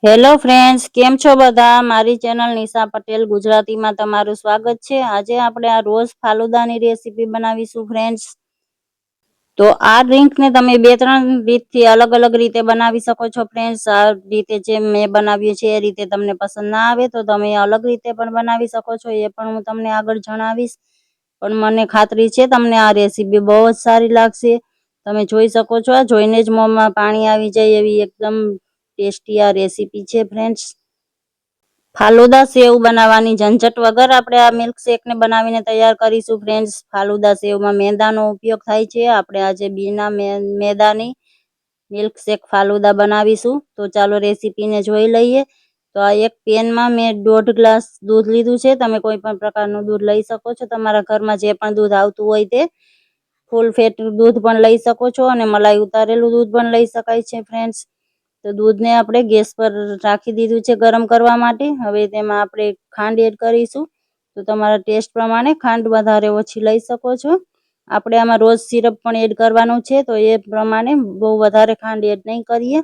Hello friends, કેમ છો બધા? મારી ચેનલ નિશા પટેલ ગુજરાતીમાં તમારું સ્વાગત છે. આજે આપણે આ રોઝ ફાલુદાની રેસીપી બનાવીશું ફ્રેન્ડ્સ. તો આ ડ્રિંકને તમે 2-3 રીતથી અલગ અલગ રીતે બનાવી શકો છો ફ્રેન્ડ્સ. આ રીતે જેમ મેં બનાવ્યું છે એ રીતે તમને પસંદ ના આવે તો તમે અલગ રીતે પણ બનાવી શકો છો, એ પણ હું તમને આગળ જણાવીશ. પણ મને ખાતરી છે તમને આ રેસીપી બહુ જ સારી લાગશે. તમે જોઈ શકો છો, આ જોઈને જ મોંમાં પાણી આવી જાય એવી એકદમ ટેસ્ટી આ રેસીપી છે ફ્રેન્ડ્સ. ફાલુદા સેવ બનાવવાની ઝંઝટ વગર આપણે આ મિલ્કશેકને બનાવીને તૈયાર કરીશું ફ્રેન્ડ્સ. ફાલુદા સેવમાં મેદાનો ઉપયોગ થાય છે. આપણે આજે બીના મેદાની મિલ્કશેક ફાલુદા બનાવીશું. તો ચાલો રેસીપીને જોઈ લઈએ. તો આ એક પેનમાં મેં 1.5 ગ્લાસ દૂધ લીધું છે. તમે કોઈ પણ પ્રકારનું દૂધ લઈ શકો છો, તમારા ઘરમાં જે પણ દૂધ આવતું હોય તે. ફૂલ ફેટ દૂધ પણ લઈ શકો છો અને મલાઈ ઉતારેલું દૂધ પણ લઈ શકાય છે ફ્રેન્ડ્સ. તો દૂધને આપણે ગેસ પર રાખી દીધું છે ગરમ કરવા માટે. હવે તેમાં આપણે ખાંડ એડ કરીશું. તો તમારા ટેસ્ટ પ્રમાણે ખાંડ વધારે ઓછી લઈ શકો છો. આપણે આમાં રોઝ સિરપ પણ એડ કરવાનું છે, તો એ પ્રમાણે બહુ વધારે ખાંડ એડ નહીં કરીએ.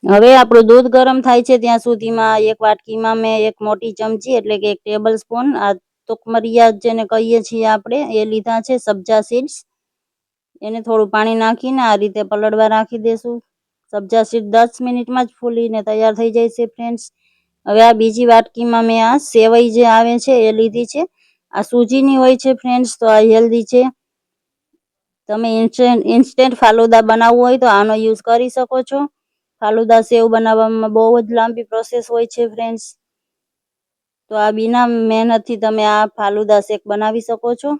હવે આપણું દૂધ ગરમ થાય છે ત્યાં સુધીમાં એક વાટકીમાં મેં 1 મોટી ચમચી એટલે કે 1 ટેબલ સ્પૂન આ તુકમરિયા જેને કહીએ છીએ આપણે એ લીધા છે, સબ્જા સીડ્સ. એને થોડું પાણી નાખીને આ રીતે પલળવા રાખી દેશું. સબ્જા સીડ 10 મિનિટમાં જ ફૂલીને તૈયાર થઈ જાય છે ફ્રેન્ડ્સ. હવે આ બીજી વાટકીમાં મેં આ સેવઈ જે આવે છે એ લીધી છે. આ સૂજીની હોય છે ફ્રેન્ડ્સ, તો આ હેલ્ધી છે. તમે ઇન્સ્ટન્ટ ફાલુદા બનાવવું હોય તો આનો યુઝ કરી શકો છો. ફાલુદા સેવ બનાવવામાં બહુ જ લાંબી પ્રોસેસ હોય છે ફ્રેન્ડ્સ. તો આ બીના મહેનતથી તમે આ ફાલુદા શેક બનાવી શકો છો.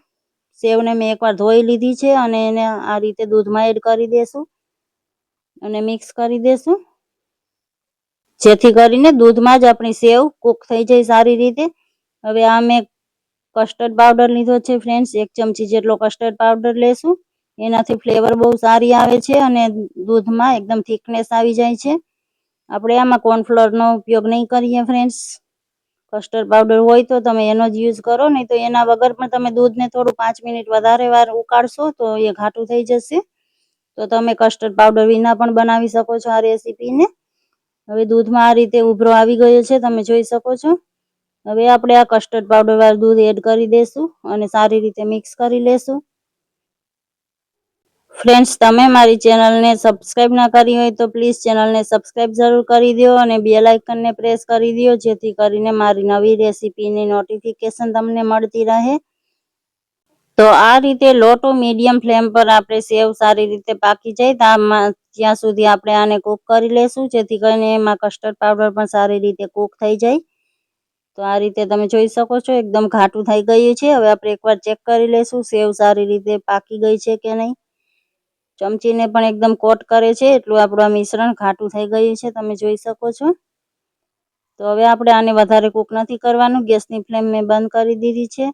સેવને મેં એકવાર ધોઈ લીધી છે અને એને આ રીતે દૂધમાં એડ કરી દેશું અને મિક્સ કરી દેશું, જેથી કરીને દૂધમાં જ આપણી સેવ કૂક થઈ જાય સારી રીતે. હવે આ મેં કસ્ટર્ડ પાવડર લીધો છે ફ્રેન્ડ્સ. 1 ચમચી જેટલો કસ્ટર્ડ પાવડર લેશું. એનાથી ફ્લેવર બહુ સારી આવે છે અને દૂધમાં એકદમ થિકનેસ આવી જાય છે. આપણે આમાં કોર્નફ્લોરનો ઉપયોગ નહીં કરીએ ફ્રેન્ડ્સ. કસ્ટર્ડ પાવડર હોય તો તમે એનો જ યુઝ કરો, નહીં તો એના વગર પણ તમે દૂધને થોડું 5 મિનિટ વધારે વાર ઉકાળશો તો એ ઘાટું થઈ જશે. તો તમે કસ્ટર્ડ પાવડર વિના પણ બનાવી શકો છો આ રેસીપીને. હવે દૂધમાં આ રીતે ઉભરો આવી ગયો છે, તમે જોઈ શકો છો. હવે આપણે આ કસ્ટર્ડ પાવડર વાળું દૂધ એડ કરી દેશું અને સારી રીતે મિક્સ કરી લેશું. ફ્રેન્ડ્સ, તમે મારી ચેનલને સબસ્ક્રાઇબ ના કરી હોય તો પ્લીઝ ચેનલને સબસ્ક્રાઇબ જરૂર કરી દો અને બેલ આઇકનને પ્રેસ કરી દો, જેથી કરીને મારી નવી રેસીપીની નોટિફિકેશન તમને મળતી રહે. તો આ રીતે લો ટુ મીડિયમ ફ્લેમ પર આપણે સેવ સારી રીતે પાકી જાય ત્યાં સુધી આપણે આને કૂક કરી લેશું, જેથી કરીને એમાં કસ્ટર્ડ પાવડર પણ સારી રીતે કૂક થઈ જાય. તો આ રીતે તમે જોઈ શકો છો એકદમ ઘાટું થઈ ગયું છે. હવે આપણે એકવાર ચેક કરી લેશું સેવ સારી રીતે પાકી ગઈ છે કે નહીં. ચમચીને પણ એકદમ કોટ કરે છે એટલું આપણું આ મિશ્રણ ઘાટું થઈ ગયું છે, તમે જોઈ શકો છો. તો હવે આપણે આને વધારે કૂક નથી કરવાનું. ગેસની ફ્લેમ મેં બંધ કરી દીધી છે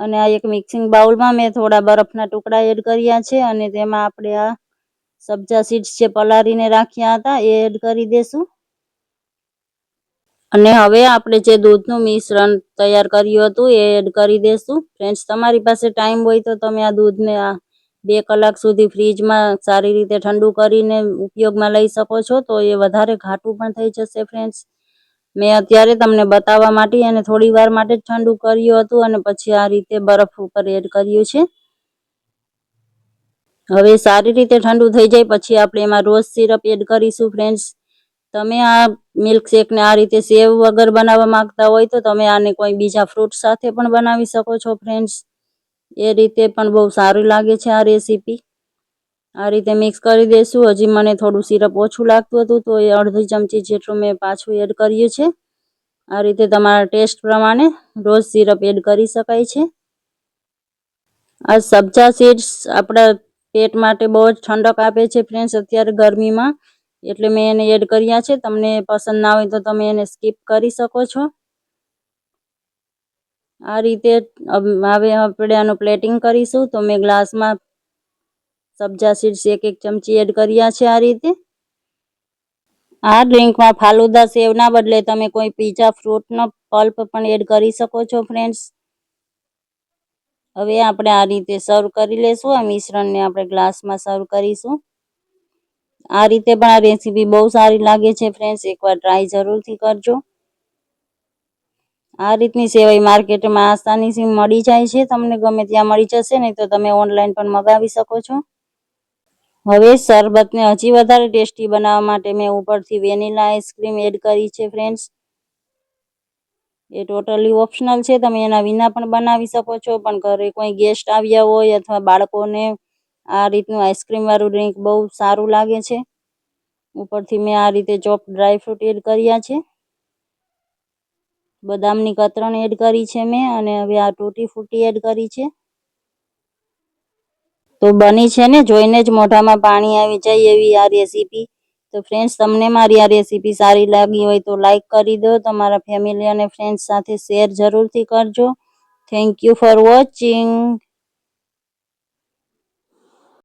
અને આ એક મિક્સિંગ બાઉલમાં મેં થોડા બરફના ટુકડા એડ કર્યા છે અને તેમાં આપણે આ સબ્જા સીડ્સ જે પલાળીને રાખ્યા હતા એ એડ કરી દેશું. અને હવે આપણે જે દૂધનું મિશ્રણ તૈયાર કર્યું હતું એ એડ કરી દેશું. ફ્રેન્ડ્સ, તમારી પાસે ટાઈમ હોય તો તમે આ દૂધને 2 કલાક સુધી ફ્રીજમાં સારી રીતે ઠંડુ કરીને ઉપયોગમાં લઈ શકો છો, તો એ વધારે ઘાટું પણ થઈ જશે ફ્રેન્ડ્સ. મેં અત્યારે તમને બતાવવા માટે અને થોડી વાર માટે જ ઠંડુ કર્યું હતું અને પછી આ રીતે બરફ ઉપર એડ કર્યું છે. હવે સારી રીતે ઠંડુ થઈ જાય પછી આપણે એમાં રોઝ સિરપ એડ કરીશું ફ્રેન્ડ્સ. તમે આ મિલ્કશેકને આ રીતે સેવ વગર બનાવવા માંગતા હોય તો તમે આને કોઈ બીજા ફ્રૂટ સાથે પણ બનાવી શકો છો ફ્રેન્ડ્સ. એ રીતે પણ બહુ સારું લાગે છે આ રેસીપી. આ રીતે મિક્સ કરી દેશું. હજી મને થોડું સિરપ ઓછું લાગતું હતું તો એ અડધી ચમચી જેટલું મેં પાછું એડ કર્યું છે. આ રીતે તમારા ટેસ્ટ પ્રમાણે રોઝ સિરપ એડ કરી શકાય છે. આ સબ્જા સીડ્સ આપણા પેટ માટે બહુ જ ઠંડક આપે છે ફ્રેન્ડ્સ અત્યારે ગરમીમાં, એટલે મેં એને એડ કર્યા છે. તમને પસંદ ના હોય તો તમે એને સ્કીપ કરી શકો છો. આ રીતે હવે આપણે આનું પ્લેટિંગ કરીશું. તો મેં ગ્લાસમાં સબ્જા સીડ્સ 1 ચમચી એડ કર્યા છે આ રીતે. આ ડ્રિંકમાં ફાલુદા સેવના બદલે તમે કોઈ બીજા ફ્રૂટનો પલ્પ પણ એડ કરી શકો છો ફ્રેન્ડ્સ. હવે આપણે આ રીતે સર્વ કરી લેશું. આ મિશ્રણને આપણે ગ્લાસમાં સર્વ કરીશું. આ રીતે પણ આ રેસીપી બહુ સારી લાગે છે ફ્રેન્ડ્સ, એકવાર ટ્રાય જરૂરથી કરજો. આ રીતની સેવાઈ માર્કેટમાં આસાનીથી મળી જાય છે, તમને ગમે ત્યાં મળી જશે, નહીં તો તમે ઓનલાઈન પણ મગાવી શકો છો. હવે શરબતને હજી વધારે ટેસ્ટી બનાવવા માટે મેં ઉપરથી વેનીલા આઈસ્ક્રીમ એડ કરી છે ફ્રેન્ડ્સ. એ ટોટલી ઓપ્શનલ છે, તમે એના વિના પણ બનાવી શકો છો, પણ ઘરે કોઈ ગેસ્ટ આવ્યા હોય અથવા બાળકોને આ રીતનું આઈસ્ક્રીમ વાળું ડ્રિંક બહુ સારું લાગે છે. ઉપરથી મેં આ રીતે ચોપ ડ્રાયફ્રૂટ એડ કર્યા છે, બદામની કતરણ એડ કરી છે મેં, અને હવે આ તૂટી ફ્રૂટી એડ કરી છે. તો બની છે ને, જોઈને જ મોઢામાં પાણી આવી જાય એવી આ રેસીપી. તો ફ્રેન્ડ્સ, તમને મારી આ રેસીપી સારી લાગી હોય તો લાઈક કરી દો, તમારા ફેમિલી અને ફ્રેન્ડ્સ સાથે શેર જરૂરથી કરજો. Thank you for watching.